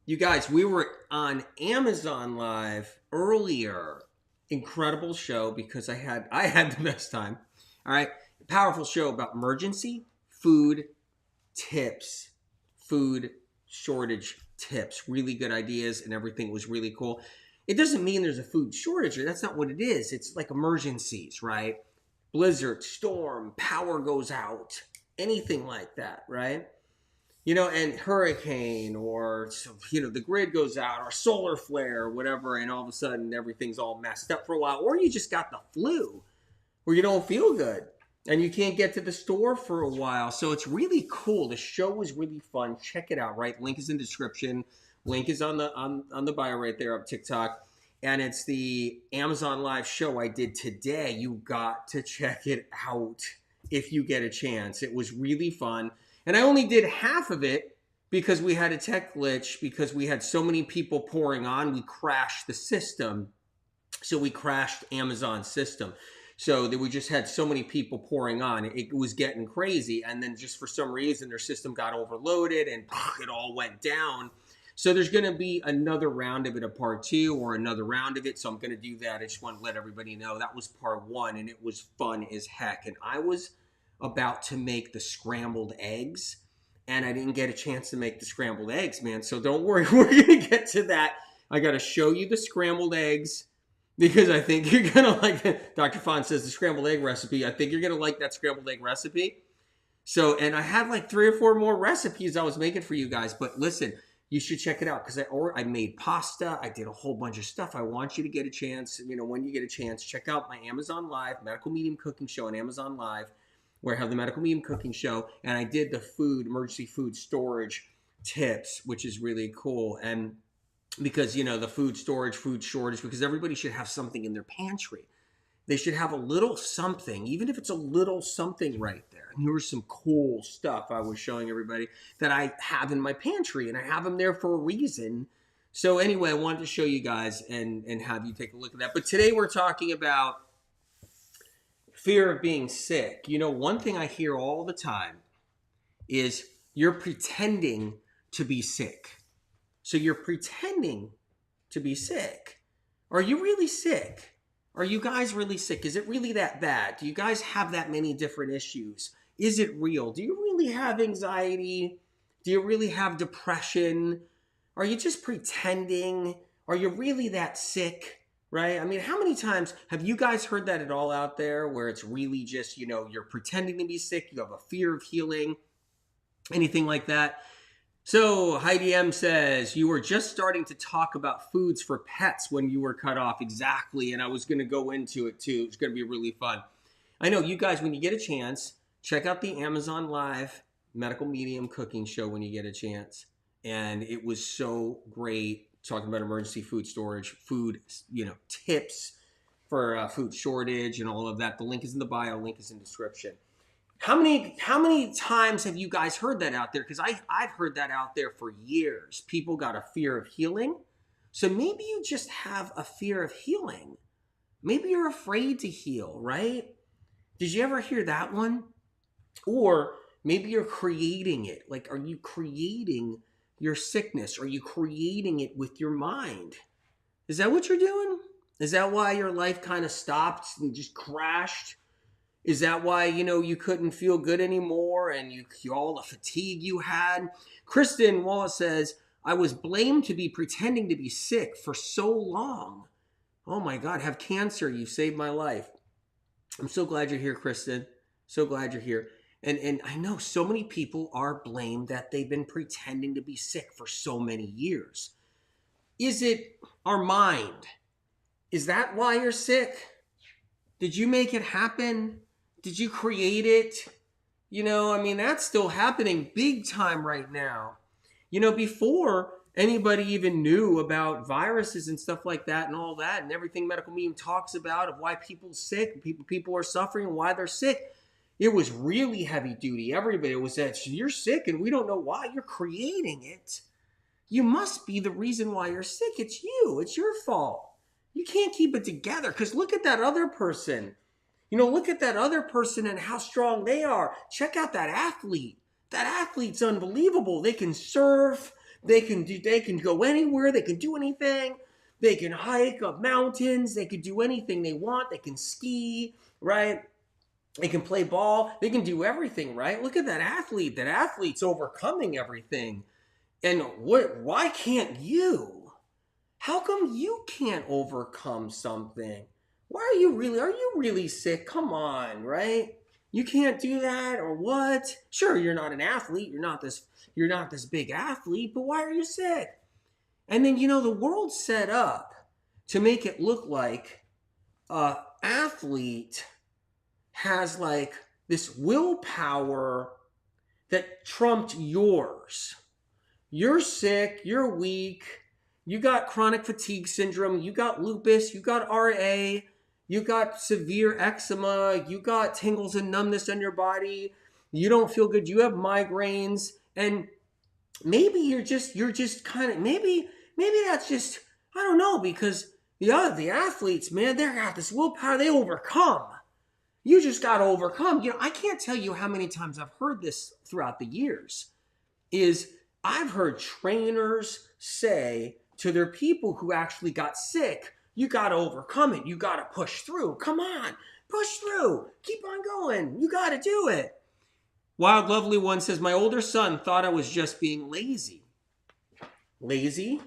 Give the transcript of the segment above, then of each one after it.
You guys, we were on Amazon Live earlier. Incredible show because I had the best time. All right. Powerful show about emergency food tips, food shortage tips, really good ideas, and everything was really cool. It doesn't mean there's a food shortage. That's not what it is. It's like emergencies, right? Blizzard, storm, power goes out, anything like that, right? And hurricane or, the grid goes out or solar flare or whatever, and all of a sudden everything's all messed up for a while. Or you just got the flu or you don't feel good and you can't get to the store for a while. So it's really cool. The show was really fun. Check it out, right? Link is in the description. Link is on the bio right there up TikTok. And it's the Amazon Live show I did today. You got to check it out if you get a chance. It was really fun. And I only did half of it because we had a tech glitch, because we had so many people pouring on. We crashed the system. So we crashed Amazon's system. So that we just had so many people pouring on. It was getting crazy. And then just for some reason, their system got overloaded and it all went down. So there's going to be another round of it, a part 2 or another round of it. So I'm going to do that. I just want to let everybody know that was part 1 and it was fun as heck. And I was about to make the scrambled eggs and I didn't get a chance to make the scrambled eggs, man. So don't worry, we're going to get to that. I got to show you the scrambled eggs because I think you're going to like it. Dr. Fon says the scrambled egg recipe. I think you're going to like that scrambled egg recipe. So, and I had like 3 or 4 more recipes I was making for you guys, but listen, you should check it out because I made pasta. I did a whole bunch of stuff. I want you to get a chance. When you get a chance, check out my Amazon Live Medical Medium Cooking Show on Amazon Live, where I have the Medical Medium Cooking Show, and I did the emergency food storage tips, which is really cool. And because, the food storage, food shortage, because everybody should have something in their pantry. They should have a little something, even if it's a little something right there. And here was some cool stuff I was showing everybody that I have in my pantry, and I have them there for a reason. So anyway, I wanted to show you guys and have you take a look at that. But today we're talking about fear of being sick. One thing I hear all the time is you're pretending to be sick. So you're pretending to be sick. Are you really sick? Are you guys really sick? Is it really that bad? Do you guys have that many different issues? Is it real? Do you really have anxiety? Do you really have depression? Are you just pretending? Are you really that sick? Right? I mean, how many times have you guys heard that at all out there where it's really just, you're pretending to be sick, you have a fear of healing, anything like that? So Heidi M says, you were just starting to talk about foods for pets when you were cut off. Exactly. And I was going to go into it too. It's going to be really fun. I know you guys, when you get a chance, check out the Amazon Live Medical Medium Cooking Show when you get a chance. And it was so great talking about emergency food storage, food, tips for food shortage and all of that. The link is in the bio. Link is in the description. How many times have you guys heard that out there? Because I've heard that out there for years. People got a fear of healing. So maybe you just have a fear of healing. Maybe you're afraid to heal, right? Did you ever hear that one? Or maybe you're creating it. Like, are you creating your sickness? Are you creating it with your mind? Is that what you're doing? Is that why your life kind of stopped and just crashed? Is that why, you couldn't feel good anymore and you all the fatigue you had? Kristen Wallace says, I was blamed to be pretending to be sick for so long. Oh my God, have cancer. You saved my life. I'm so glad you're here, Kristen. So glad you're here. And I know so many people are blamed that they've been pretending to be sick for so many years. Is it our mind? Is that why you're sick? Did you make it happen? Did you create it? That's still happening big time right now. Before anybody even knew about viruses and stuff like that and all that and everything Medical Medium talks about of why people are sick, people are suffering and why they're sick, it was really heavy duty. Everybody was that you're sick and we don't know why. You're creating it. You must be the reason why you're sick. It's you. It's your fault. You can't keep it together because look at that other person. Look at that other person and how strong they are. Check out that athlete. That athlete's unbelievable. They can serve. They can go anywhere. They can do anything. They can hike up mountains. They can do anything they want. They can ski, right? They can play ball. They can do everything, right? Look at that athlete. That athlete's overcoming everything. And why can't you? How come you can't overcome something? Are you really sick? Come on, right? You can't do that or what? Sure, you're not an athlete. You're not this big athlete, but why are you sick? And then, the world's set up to make it look like a athlete has like this willpower that trumped yours. You're sick, you're weak, you got chronic fatigue syndrome, you got lupus, you got RA, you got severe eczema, you got tingles and numbness on your body, you don't feel good, you have migraines, and maybe you're just kind of, maybe that's just, I don't know, because the athletes, man, they got this willpower, they overcome. You just got to overcome. I can't tell you how many times I've heard this throughout the years. I've heard trainers say to their people who actually got sick, you got to overcome it. You got to push through. Come on, push through. Keep on going. You got to do it. Wild Lovely One says, my older son thought I was just being lazy. Lazy,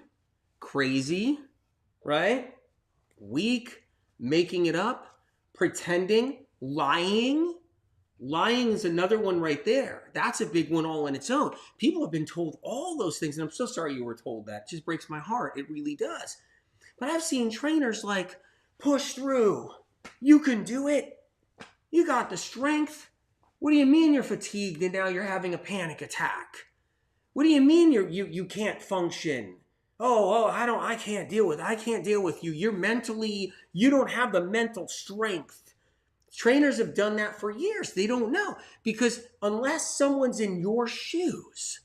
crazy, right? Weak, making it up, pretending. Lying is another one right there. That's a big one all on its own. People have been told all those things, and I'm so sorry you were told that. It just breaks my heart. It really does. But I've seen trainers like, push through. You can do it. You got the strength. What do you mean you're fatigued and now you're having a panic attack? What do you mean you can't function? I can't deal with you. You don't have the mental strength. Trainers have done that for years. They don't know. Because unless someone's in your shoes,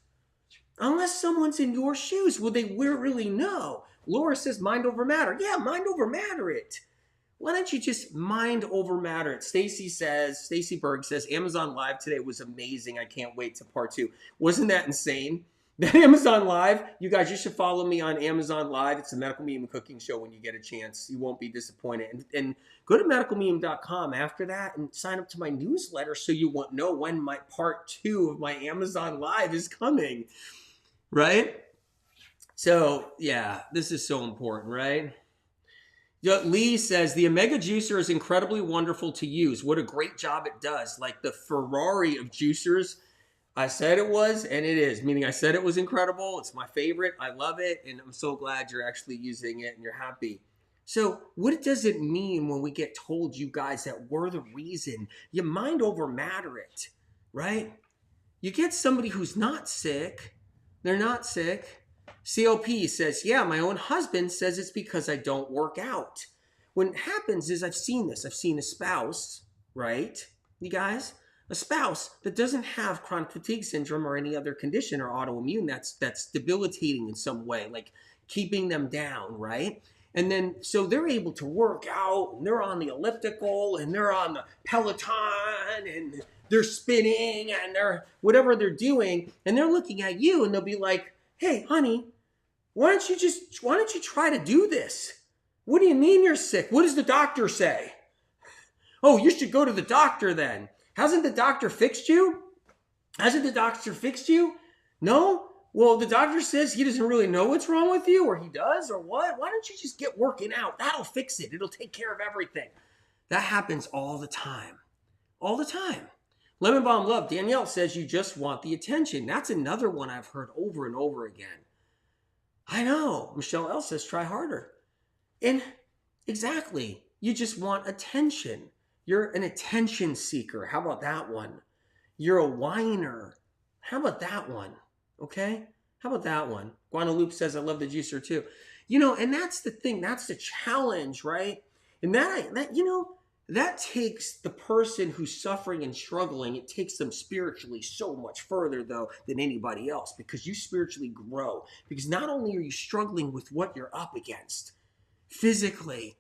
will they really know? Laura says mind over matter. Yeah, mind over matter it. Why don't you just mind over matter it? Stacy Berg says, Amazon Live today was amazing. I can't wait to part 2. Wasn't that insane? That Amazon Live, you guys, you should follow me on Amazon Live. It's a medical meme and cooking show when you get a chance. You won't be disappointed. And go to medicalmeme.com after that and sign up to my newsletter so you won't know when my part 2 of my Amazon Live is coming, right? So, yeah, this is so important, right? Lee says, the Omega Juicer is incredibly wonderful to use. What a great job it does. Like the Ferrari of juicers. I said it was, and it is. Meaning I said it was incredible. It's my favorite. I love it, and I'm so glad you're actually using it and you're happy. So what does it mean when we get told, you guys, that we're the reason? You mind over matter it, right? You get somebody who's not sick. They're not sick. CLP says, yeah, my own husband says it's because I don't work out. What happens is I've seen this. I've seen a spouse, right? You guys? A spouse that doesn't have chronic fatigue syndrome or any other condition or autoimmune that's debilitating in some way, like keeping them down, right? And then, so they're able to work out, and they're on the elliptical, and they're on the Peloton, and they're spinning, and they're whatever they're doing, and they're looking at you, and they'll be like, hey, honey, why don't you try to do this? What do you mean you're sick? What does the doctor say? Oh, you should go to the doctor then. Hasn't the doctor fixed you? No? Well, the doctor says he doesn't really know what's wrong with you, or he does, or what? Why don't you just get working out? That'll fix it. It'll take care of everything. That happens all the time. All the time. Lemon Bomb Love, Danielle says you just want the attention. That's another one I've heard over and over again. I know. Michelle L says try harder. And exactly. You just want attention. You're an attention seeker. How about that one? You're a whiner. How about that one? Okay? How about that one? Guadalupe says, I love the juicer too. And that's the thing. That's the challenge, right? And that takes the person who's suffering and struggling, it takes them spiritually so much further, though, than anybody else, because you spiritually grow. Because not only are you struggling with what you're up against physically,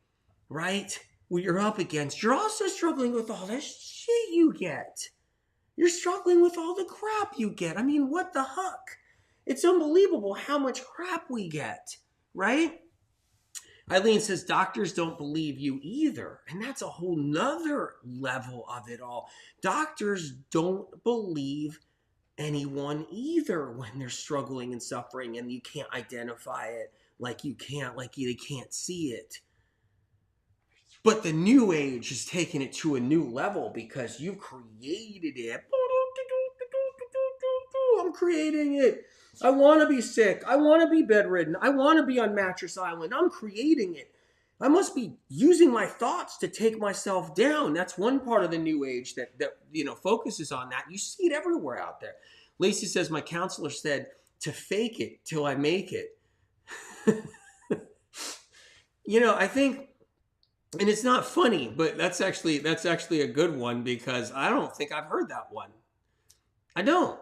right? What you're up against, you're also struggling with all this shit you get. You're struggling with all the crap you get. I mean, what the heck? It's unbelievable how much crap we get, right? Eileen says doctors don't believe you either. And that's a whole nother level of it all. Doctors don't believe anyone either when they're struggling and suffering and you can't identify it like you can't, like they can't see it. But the new age is taking it to a new level because you've created it. I'm creating it. I want to be sick. I want to be bedridden. I want to be on Mattress Island. I'm creating it. I must be using my thoughts to take myself down. That's one part of the new age that focuses on that. You see it everywhere out there. Lacey says, my counselor said to fake it till I make it. I think, and it's not funny, but that's actually a good one because I don't think I've heard that one. I don't.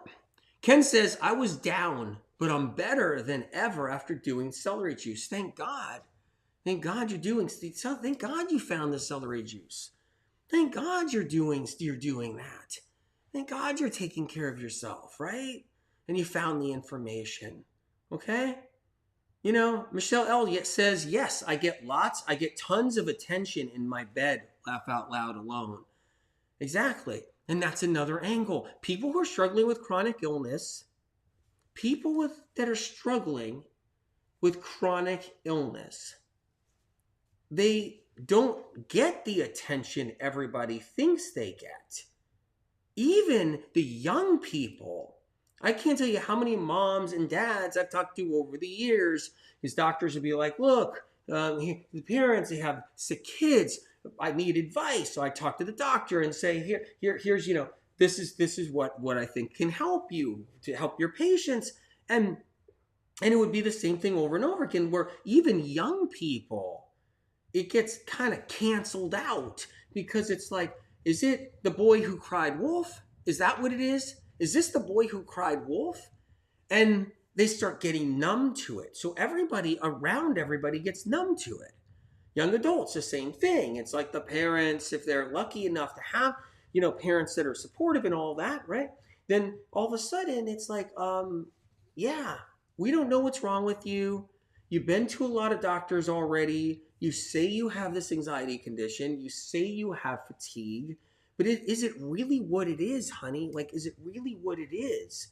Ken says, I was down, but I'm better than ever after doing celery juice. Thank God. Thank God you're doing, thank God you found the celery juice. Thank God you're doing that. Thank God you're taking care of yourself, right? And you found the information, okay? Michelle Elliott says, yes, I get tons of attention in my bed, laugh out loud alone. Exactly. And that's another angle. People who are struggling with chronic illness, that are struggling with chronic illness, they don't get the attention everybody thinks they get. Even the young people. I can't tell you how many moms and dads I've talked to over the years. His doctors would be like, look, the parents, they have sick kids. I need advice. So I talk to the doctor and say, here's, this is what I think can help you to help your patients. And it would be the same thing over and over again, where even young people, it gets kind of canceled out because it's like, is it the boy who cried wolf? Is that what it is? Is this the boy who cried wolf? And they start getting numb to it. So everybody around everybody gets numb to it. Young adults, the same thing. It's like the parents, if they're lucky enough to have, parents that are supportive and all that, right? Then all of a sudden it's like, yeah, we don't know what's wrong with you. You've been to a lot of doctors already. You say you have this anxiety condition. You say you have fatigue. But is it really what it is, honey? Like, is it really what it is?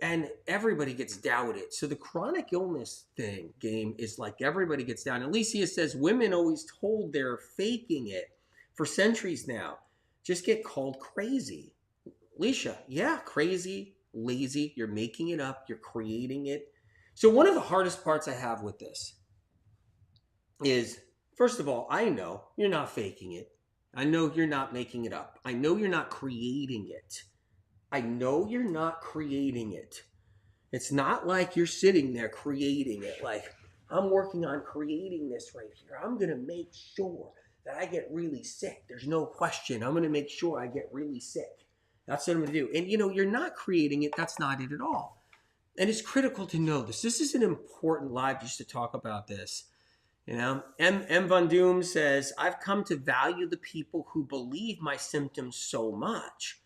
And everybody gets doubted. So the chronic illness game is like everybody gets down. Alicia says women always told they're faking it for centuries now. Just get called crazy. Alicia, yeah, crazy, lazy. You're making it up. You're creating it. So one of the hardest parts I have with this is, first of all, I know you're not faking it. I know you're not making it up. I know you're not creating it. I know you're not creating it. It's not like you're sitting there creating it. Like, I'm working on creating this right here. I'm going to make sure that I get really sick. There's no question. I'm going to make sure I get really sick. That's what I'm going to do. And, you're not creating it. That's not it at all. And it's critical to know this. This is an important live just to talk about this. M. Von Doom says, I've come to value the people who believe my symptoms so much.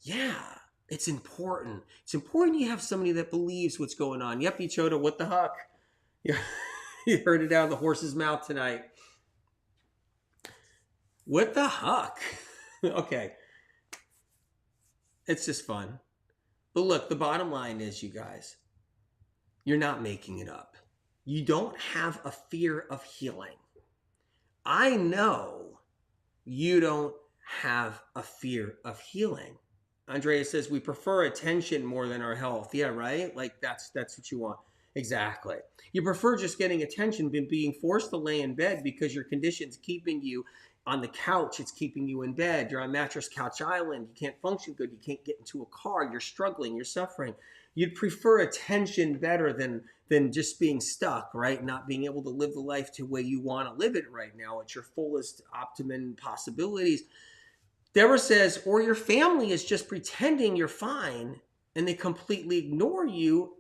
Yeah, it's important. It's important you have somebody that believes what's going on. Yep, Ichota, what the huck? You heard it out of the horse's mouth tonight. What the huck? Okay. It's just fun. But look, the bottom line is, you guys, you're not making it up. You don't have a fear of healing. I know you don't have a fear of healing. Andrea says, we prefer attention more than our health. Yeah, right? Like that's what you want. Exactly. You prefer just getting attention than being forced to lay in bed because your condition's keeping you on the couch. It's keeping you in bed. You're on Mattress Couch Island. You can't function good. You can't get into a car. You're struggling. You're suffering. You'd prefer attention better than just being stuck, right? Not being able to live the life the way you want to live it right now at your fullest optimum possibilities. Deborah says, or your family is just pretending you're fine and they completely ignore you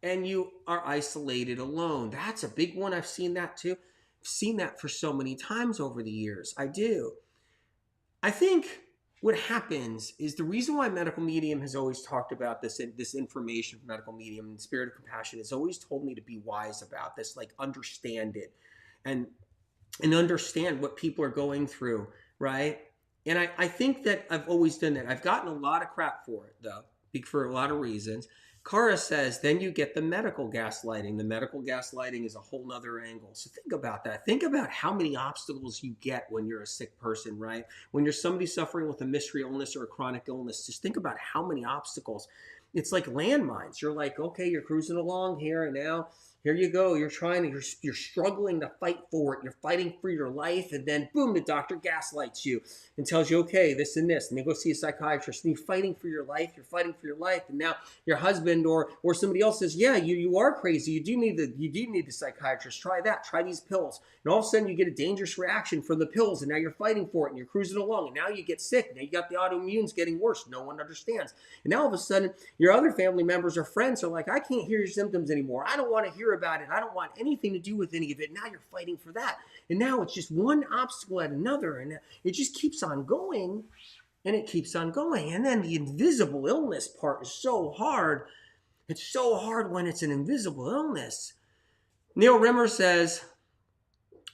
and you are isolated alone. That's a big one. I've seen that too. I've seen that for so many times over the years. I do. I think what happens is the reason why medical medium has always talked about this information from medical medium and spirit of compassion has always told me to be wise about this, like understand it and understand what people are going through, right? And I think that I've always done that. I've gotten a lot of crap for it, though, for a lot of reasons. Kara says, then you get the medical gaslighting. The medical gaslighting is a whole nother angle. So think about that. Think about how many obstacles you get when you're a sick person, right? When you're somebody suffering with a mystery illness or a chronic illness, just think about how many obstacles. It's like landmines. You're like, okay, you're cruising along here, and now here you go. You're you're struggling to fight for it. You're fighting for your life, and then boom, the doctor gaslights you and tells you, okay, this and this, and then go see a psychiatrist. And you're fighting for your life. You're fighting for your life, and now your husband or somebody else says, yeah, you are crazy. You do need the psychiatrist. Try that. Try these pills. And all of a sudden, you get a dangerous reaction from the pills, and now you're fighting for it, and you're cruising along, and now you get sick. Now you got the autoimmunes getting worse. No one understands. And now all of a sudden, your other family members or friends are like, I can't hear your symptoms anymore. I don't want to hear about it. I don't want anything to do with any of it. Now you're fighting for that. And now it's just one obstacle at another. And it just keeps on going. And it keeps on going. And then the invisible illness part is so hard. It's so hard when it's an invisible illness. Neil Rimmer says,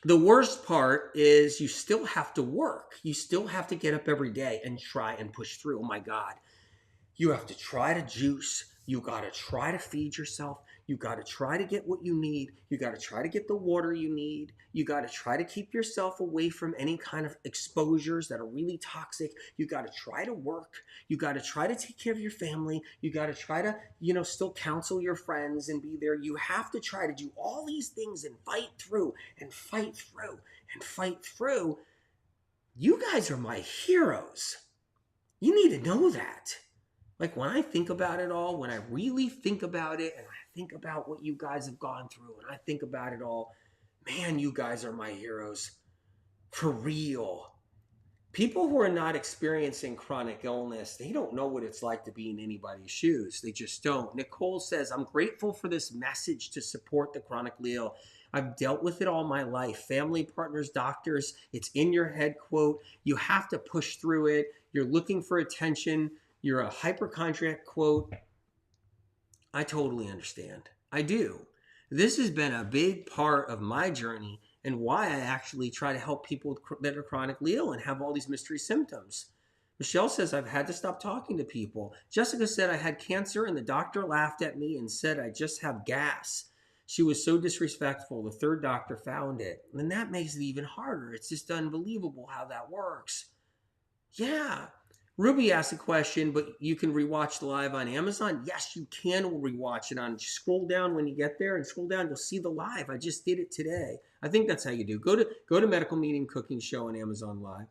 the worst part is you still have to work. You still have to get up every day and try and push through. Oh my God. You have to try to juice. You got to try to feed yourself. You got to try to get what you need. You got to try to get the water you need. You got to try to keep yourself away from any kind of exposures that are really toxic. You got to try to work. You got to try to take care of your family. You got to try to, still counsel your friends and be there. You have to try to do all these things and fight through and fight through and fight through. You guys are my heroes. You need to know that. Like when I think about it all, when I really think about it and I think about what you guys have gone through and I think about it all, man, you guys are my heroes. For real. People who are not experiencing chronic illness, they don't know what it's like to be in anybody's shoes. They just don't. Nicole says, I'm grateful for this message to support the chronically ill. I've dealt with it all my life. Family, partners, doctors, it's in your head quote. You have to push through it. You're looking for attention. You're a hypochondriac quote. I totally understand. I do. This has been a big part of my journey and why I actually try to help people that are chronically ill and have all these mystery symptoms. Michelle says, I've had to stop talking to people. Jessica said, I had cancer and the doctor laughed at me and said, I just have gas. She was so disrespectful. The third doctor found it. And that makes it even harder. It's just unbelievable how that works. Yeah. Ruby asked a question, but you can rewatch the live on Amazon. Yes, you can rewatch it on. Just scroll down when you get there and scroll down. You'll see the live. I just did it today. I think that's how you do. Go to Medical Medium Cooking Show on Amazon Live,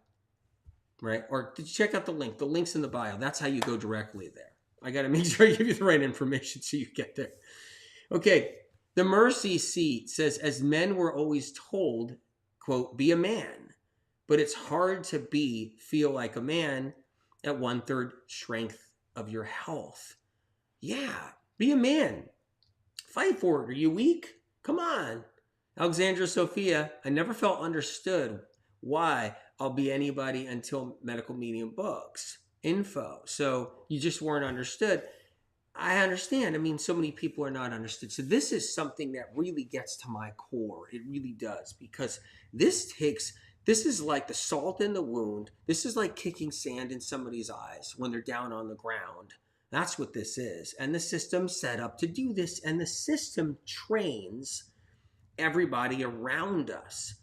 right? Or check out the link. The link's in the bio. That's how you go directly there. I got to make sure I give you the right information so you get there. Okay, the Mercy Seat says, as men we're always told, quote, be a man, but it's hard to feel like a man at 1/3 strength of your health. Yeah, be a man. Fight for it. Are you weak? Come on. Alexandra Sophia, I never felt understood why I'll be anybody until Medical Medium books. Info. So you just weren't understood. I understand. I mean, so many people are not understood. So this is something that really gets to my core. It really does, because this is like the salt in the wound. This is like kicking sand in somebody's eyes when they're down on the ground. That's what this is. And the system's set up to do this. And the system trains everybody around us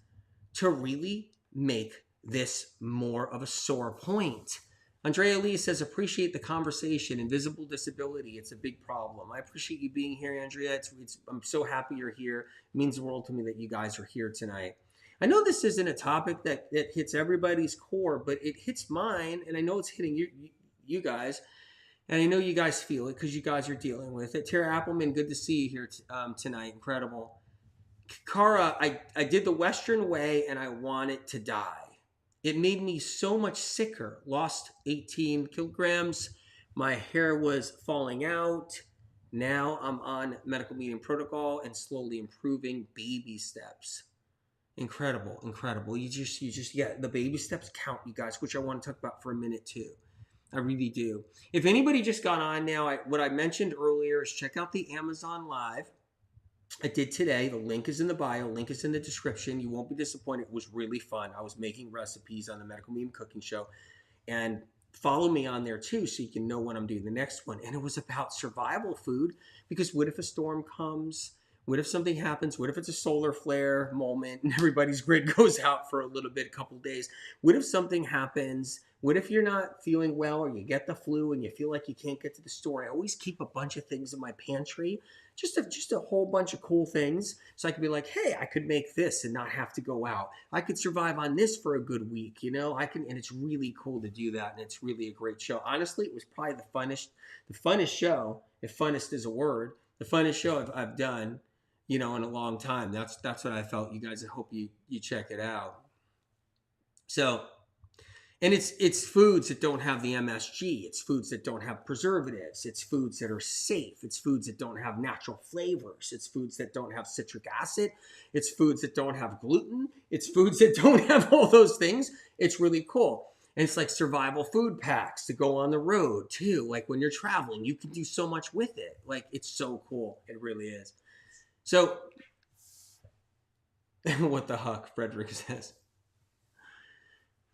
to really make this more of a sore point. Andrea Lee says, appreciate the conversation. Invisible disability, it's a big problem. I appreciate you being here, Andrea. I'm so happy you're here. It means the world to me that you guys are here tonight. I know this isn't a topic that hits everybody's core, but it hits mine, and I know it's hitting you guys, and I know you guys feel it because you guys are dealing with it. Tara Appleman, good to see you here tonight. Incredible. Cara, I did the Western way, and I wanted to die. It made me so much sicker. Lost 18 kilograms. My hair was falling out. Now I'm on medical medium protocol and slowly improving, baby steps. Incredible, incredible. Yeah, the baby steps count, you guys, which I want to talk about for a minute too. I really do. If anybody just got on now, what I mentioned earlier is check out the Amazon Live. I did today. The link is in the bio. Link is in the description. You won't be disappointed. It was really fun. I was making recipes on the Medical Meme Cooking Show. And follow me on there too so you can know when I'm doing the next one. And it was about survival food, because what if a storm comes? What if something happens? What if it's a solar flare moment and everybody's grid goes out for a little bit, a couple days? What if something happens? What if you're not feeling well, or you get the flu and you feel like you can't get to the store? I always keep a bunch of things in my pantry, just a whole bunch of cool things. So I could be like, hey, I could make this and not have to go out. I could survive on this for a good week, you know? And it's really cool to do that, and it's really a great show. Honestly, it was probably the funnest show, if funnest is a word, the funnest show I've done, in a long time. That's what I felt, you guys. I hope you check it out. So, and it's foods that don't have the MSG. It's foods that don't have preservatives. It's foods that are safe. It's foods that don't have natural flavors. It's foods that don't have citric acid. It's foods that don't have gluten. It's foods that don't have all those things. It's really cool. And it's like survival food packs to go on the road too. Like when you're traveling, you can do so much with it. Like, it's so cool. It really is. So, what the huck, Frederick says.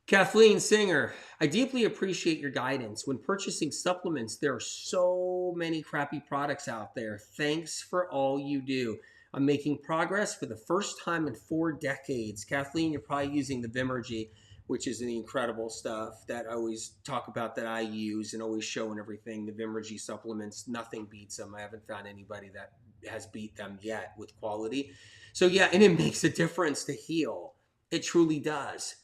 Kathleen Singer, I deeply appreciate your guidance. When purchasing supplements, there are so many crappy products out there. Thanks for all you do. I'm making progress for the first time in 4 decades. Kathleen, you're probably using the Vimergy, which is the incredible stuff that I always talk about, that I use and always show and everything. The Vimergy supplements, nothing beats them. I haven't found anybody that has beat them yet with quality. So yeah, and it makes a difference to heal. It truly does.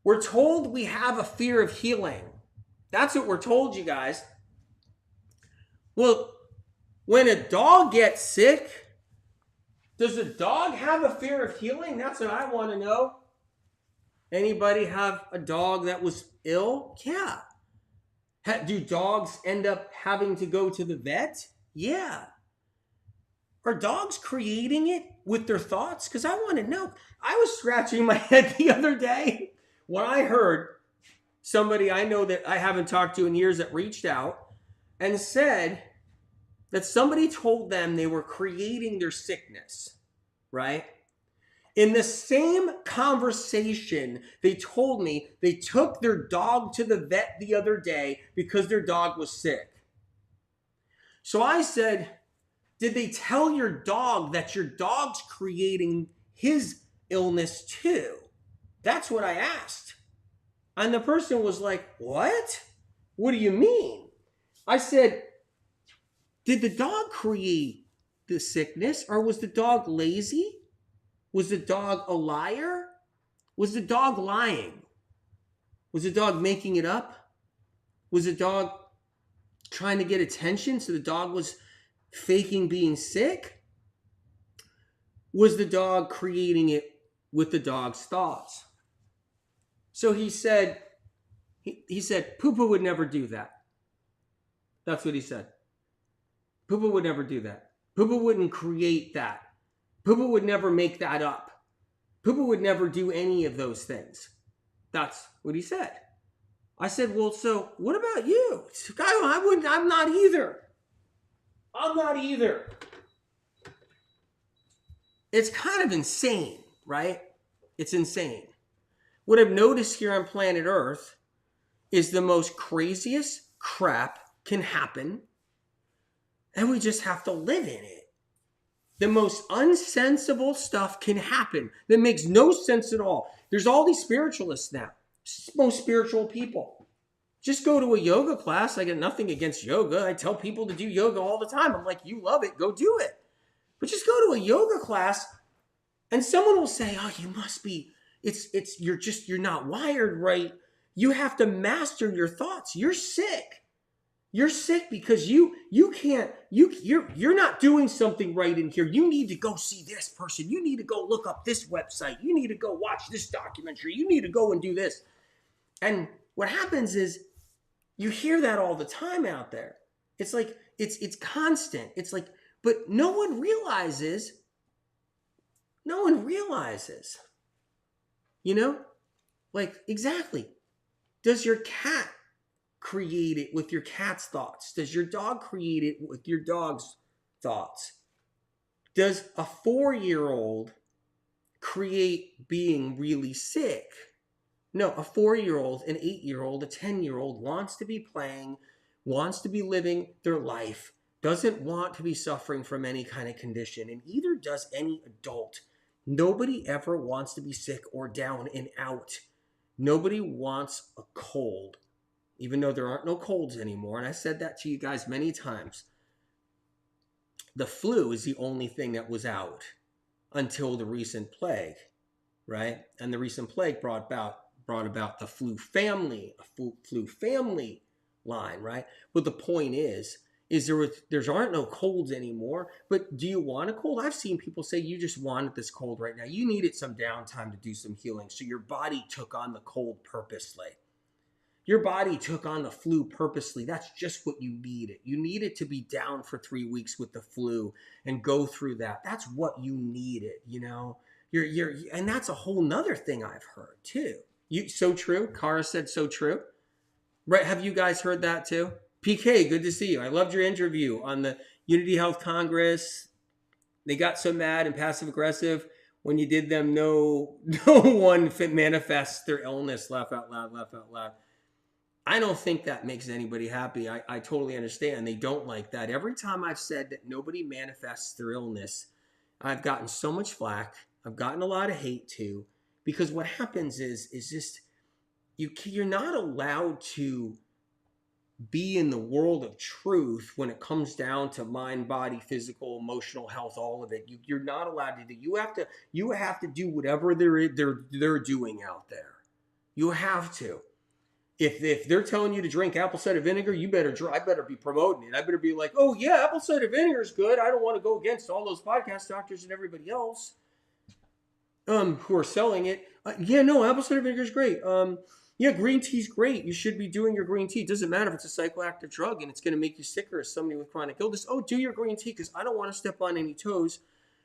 We're told we have a fear of healing. That's what we're told, you guys. Well, when a dog gets sick, does a dog have a fear of healing? That's what I want to know. Anybody have a dog that was ill? Yeah. Do dogs end up having to go to the vet? Yeah. Are dogs creating it with their thoughts? Because I want to know. I was scratching my head the other day when I heard somebody I know that I haven't talked to in years that reached out and said that somebody told them they were creating their sickness, right? In the same conversation, they told me they took their dog to the vet the other day because their dog was sick. So I said, did they tell your dog that your dog's creating his illness too? That's what I asked. And the person was like, what? What do you mean? I said, did the dog create the sickness, or was the dog lazy? Was the dog a liar? Was the dog lying? Was the dog making it up? Was the dog trying to get attention, so the dog was faking being sick? Was the dog creating it with the dog's thoughts? So he said, Poopa would never do that. That's what he said. Poopa would never do that. Poopa wouldn't create that. Poopa would never make that up. Poopa would never do any of those things. That's what he said. I said, well, so what about you? I'm not either. I'm not either. It's kind of insane, right? It's insane. What I've noticed here on planet Earth is the most craziest crap can happen, and we just have to live in it. The most unsensible stuff can happen that makes no sense at all. There's all these spiritualists now, most spiritual people. Just go to a yoga class. I got nothing against yoga. I tell people to do yoga all the time. I'm like, you love it, go do it. But just go to a yoga class and someone will say, oh, you must be, you're not wired right. You have to master your thoughts. You're sick. You're sick because you're not doing something right in here. You need to go see this person. You need to go look up this website. You need to go watch this documentary. You need to go and do this. And what happens is you hear that all the time out there. It's like, it's constant. It's like, but no one realizes No one realizes, you know? Like, exactly. Does your cat create it with your cat's thoughts? Does your dog create it with your dog's thoughts? Does a 4-year-old create being really sick? No, a 4-year-old, an 8-year-old, a 10-year-old wants to be playing, wants to be living their life, doesn't want to be suffering from any kind of condition, and either does any adult. Nobody ever wants to be sick or down and out. Nobody wants a cold, even though there aren't no colds anymore. And I said that to you guys many times. The flu is the only thing that was out until the recent plague, right? And the recent plague brought about the flu family, flu family line, right? But the point is there aren't no colds anymore. But do you want a cold? I've seen people say you just wanted this cold right now. You needed some downtime to do some healing. So your body took on the cold purposely. Your body took on the flu purposely. That's just what you needed. You needed to be down for 3 weeks with the flu and go through that. That's what you needed, you know? And that's a whole nother thing I've heard too. So true. Cara said so true. Right? Have you guys heard that too? PK, good to see you. I loved your interview on the Unity Health Congress. They got so mad and passive aggressive when you did them. No one manifests their illness. Laugh out loud. Laugh out loud. I don't think that makes anybody happy. I totally understand. They don't like that. Every time I've said that nobody manifests their illness, I've gotten so much flack. I've gotten a lot of hate too, because what happens is just you're not allowed to be in the world of truth when it comes down to mind, body, physical, emotional health, all of it. You're not allowed to do. You have to do whatever they're doing out there. You have to. If they're telling you to drink apple cider vinegar, I better be promoting it. I better be like, oh yeah, apple cider vinegar is good. I don't want to go against all those podcast doctors and everybody else who are selling it. Yeah, no, apple cider vinegar is great. Yeah, green tea's great. You should be doing your green tea. It doesn't matter if it's a psychoactive drug and it's going to make you sicker as somebody with chronic illness. Oh, do your green tea because I don't want to step on any toes.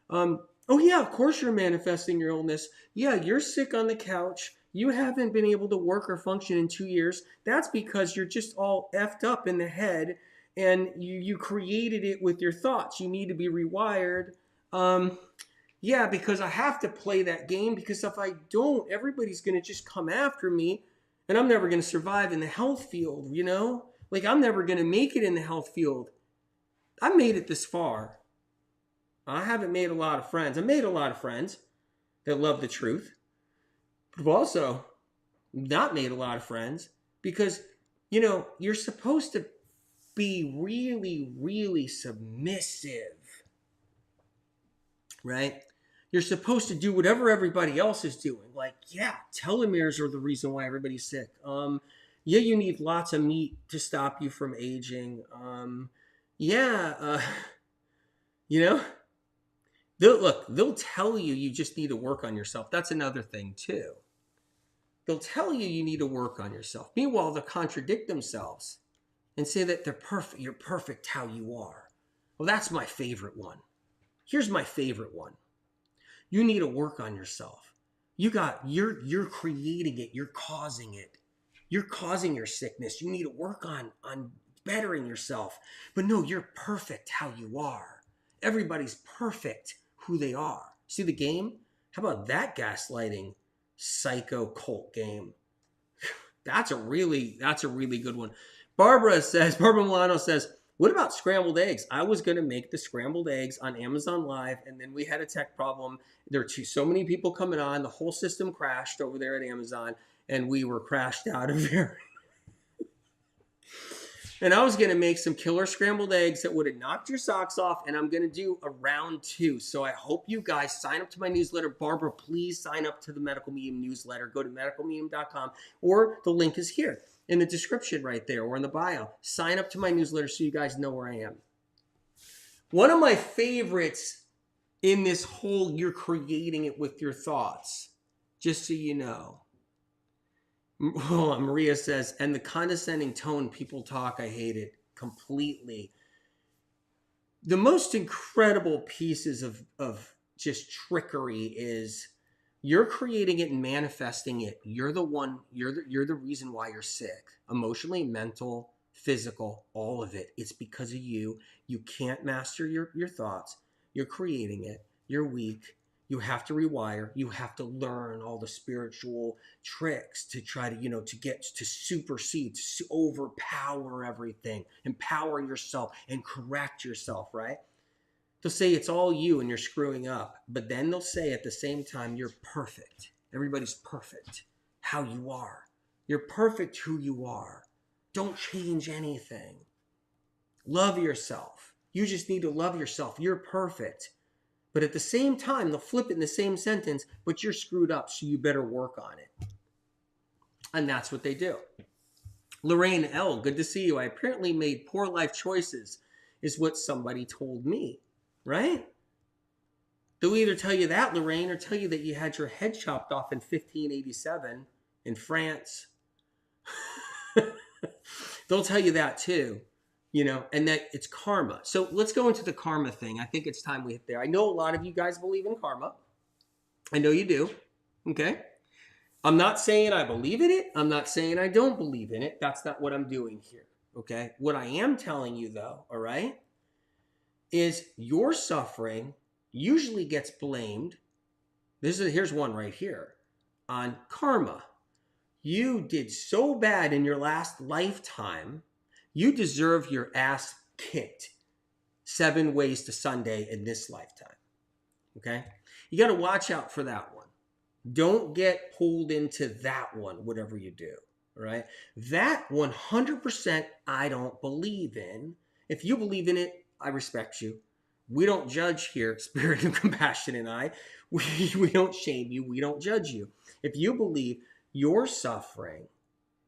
Oh yeah, of course you're manifesting your illness. Yeah, you're sick on the couch. You haven't been able to work or function in 2 years. That's because you're just all effed up in the head and you created it with your thoughts. You need to be rewired. Yeah, because I have to play that game because if I don't, everybody's going to just come after me and I'm never going to survive in the health field, you know? Like I'm never going to make it in the health field. I made it this far. I haven't made a lot of friends. I made a lot of friends that love the truth. But I've also not made a lot of friends because, you know, you're supposed to be really, really submissive, right? You're supposed to do whatever everybody else is doing. Like, yeah, telomeres are the reason why everybody's sick. Yeah, you need lots of meat to stop you from aging. You know, they'll tell you just need to work on yourself. That's another thing too. They'll tell you need to work on yourself. Meanwhile, they'll contradict themselves and say that they're perfect. You're perfect how you are. Well, that's my favorite one. Here's my favorite one. You need to work on yourself. You're creating it. You're causing it. You're causing your sickness. You need to work on bettering yourself. But no, you're perfect how you are. Everybody's perfect who they are. See the game? How about that gaslighting psycho cult game? That's a really good one. Barbara Milano says, what about scrambled eggs? I was going to make the scrambled eggs on Amazon Live, and then we had a tech problem. There were so many people coming on. The whole system crashed over there at Amazon, and we were crashed out of there. And I was going to make some killer scrambled eggs that would have knocked your socks off, and I'm going to do a round 2. So I hope you guys sign up to my newsletter. Barbara, please sign up to the Medical Medium newsletter. Go to medicalmedium.com, or the link is here in the description right there or in the bio. Sign up to my newsletter so you guys know where I am. One of my favorites in this whole you're creating it with your thoughts, just so you know. Oh, Maria says, and the condescending tone people talk, I hate it completely. The most incredible pieces of just trickery is you're creating it and manifesting it. You're the one, you're the reason why you're sick. Emotionally, mental, physical, all of it. It's because of you. You can't master your thoughts. You're creating it. You're weak. You have to rewire. You have to learn all the spiritual tricks to try to, to get to supersede, to overpower everything, empower yourself and correct yourself, right? They'll say it's all you and you're screwing up. But then they'll say at the same time, you're perfect. Everybody's perfect. How you are. You're perfect who you are. Don't change anything. Love yourself. You just need to love yourself. You're perfect. But at the same time, they'll flip it in the same sentence, but you're screwed up, so you better work on it. And that's what they do. Lorraine L., good to see you. I apparently made poor life choices, is what somebody told me. Right? They'll either tell you that, Lorraine, or tell you that you had your head chopped off in 1587 in France. They'll tell you that too, and that it's karma. So let's go into the karma thing. I think it's time we hit there. I know a lot of you guys believe in karma. I know you do. Okay? I'm not saying I believe in it. I'm not saying I don't believe in it. That's not what I'm doing here. Okay? What I am telling you though, all right, is your suffering usually gets blamed. Here's one right here on karma. You did so bad in your last lifetime, you deserve your ass kicked 7 ways to Sunday in this lifetime. Okay? You got to watch out for that one. Don't get pulled into that one, whatever you do. All right? That 100% I don't believe in. If you believe in it, I respect you. We don't judge here, Spirit of Compassion and I. We don't shame you. We don't judge you. If you believe your suffering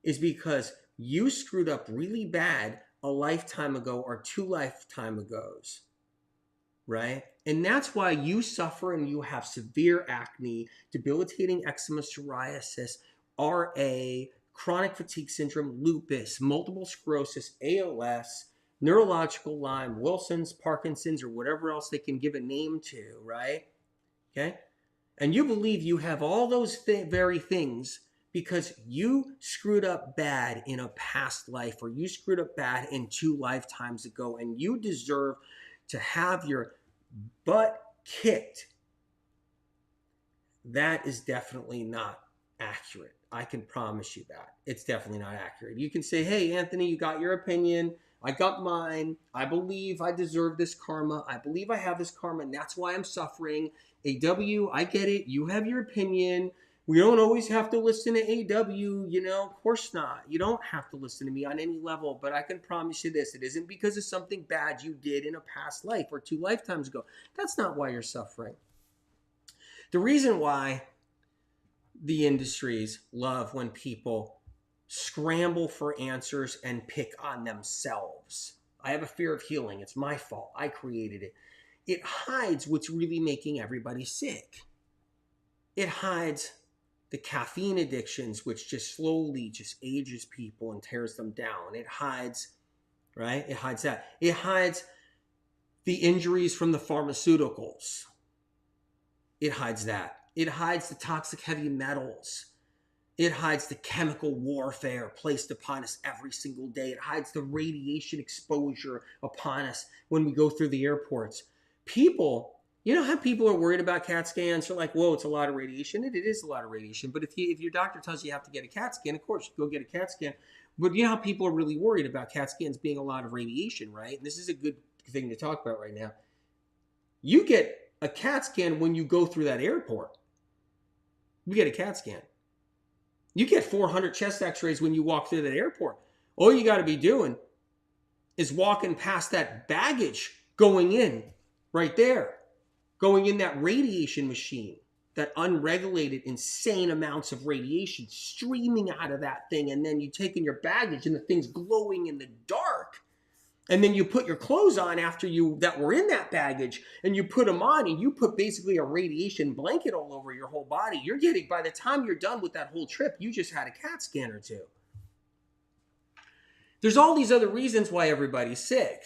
is because you screwed up really bad a lifetime ago or 2 lifetime agos, right? And that's why you suffer and you have severe acne, debilitating eczema, psoriasis, RA, chronic fatigue syndrome, lupus, multiple sclerosis, ALS, neurological Lyme, Wilson's, Parkinson's, or whatever else they can give a name to, right? Okay? And you believe you have all those very things because you screwed up bad in a past life, or you screwed up bad in 2 lifetimes ago, and you deserve to have your butt kicked. That is definitely not accurate. I can promise you that. It's definitely not accurate. You can say, hey, Anthony, you got your opinion. I got mine. I believe I deserve this karma. I believe I have this karma, and that's why I'm suffering. AW, I get it. You have your opinion. We don't always have to listen to AW, of course not. You don't have to listen to me on any level, but I can promise you this. It isn't because of something bad you did in a past life or 2 lifetimes ago. That's not why you're suffering. The reason why the industries love when people scramble for answers and pick on themselves. I have a fear of healing. It's my fault. I created it. It hides what's really making everybody sick. It hides the caffeine addictions, which just slowly just ages people and tears them down. It hides, right? It hides that. It hides the injuries from the pharmaceuticals. It hides that. It hides the toxic heavy metals. It hides the chemical warfare placed upon us every single day. It hides the radiation exposure upon us when we go through the airports. People, how people are worried about CAT scans? They're like, whoa, it's a lot of radiation. It is a lot of radiation. But if your doctor tells you have to get a CAT scan, of course, you go get a CAT scan. But you know how people are really worried about CAT scans being a lot of radiation, right? And this is a good thing to talk about right now. You get a CAT scan when you go through that airport. You get a CAT scan. You get 400 chest x-rays when you walk through that airport. All you got to be doing is walking past that baggage going in right there, going in that radiation machine, that unregulated, insane amounts of radiation streaming out of that thing. And then you take in your baggage and the thing's glowing in the dark. And then you put your clothes on after that were in that baggage, and you put them on, and you put basically a radiation blanket all over your whole body. You're getting, by the time you're done with that whole trip, you just had a CAT scan or 2. There's all these other reasons why everybody's sick.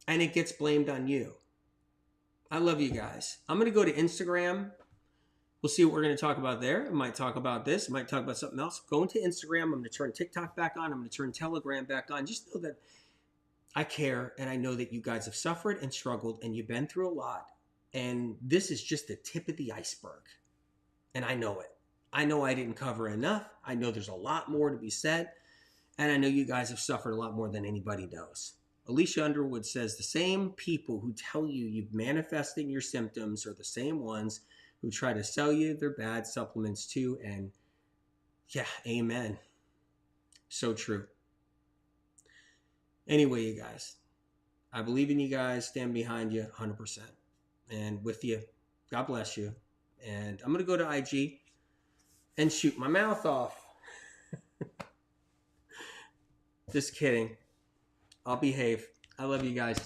And it gets blamed on you. I love you guys. I'm going to go to Instagram. We'll see what we're going to talk about there. I might talk about this. I might talk about something else. Going to Instagram. I'm going to turn TikTok back on. I'm going to turn Telegram back on. Just know that I care, and I know that you guys have suffered and struggled, and you've been through a lot. And this is just the tip of the iceberg. And I know it. I know I didn't cover enough. I know there's a lot more to be said. And I know you guys have suffered a lot more than anybody knows. Alicia Underwood says the same people who tell you you're manifesting your symptoms are the same ones who try to sell you their bad supplements too. And yeah, amen. So true. Anyway, you guys, I believe in you guys, stand behind you 100%. And with you, God bless you. And I'm going to go to IG and shoot my mouth off. Just kidding. I'll behave. I love you guys.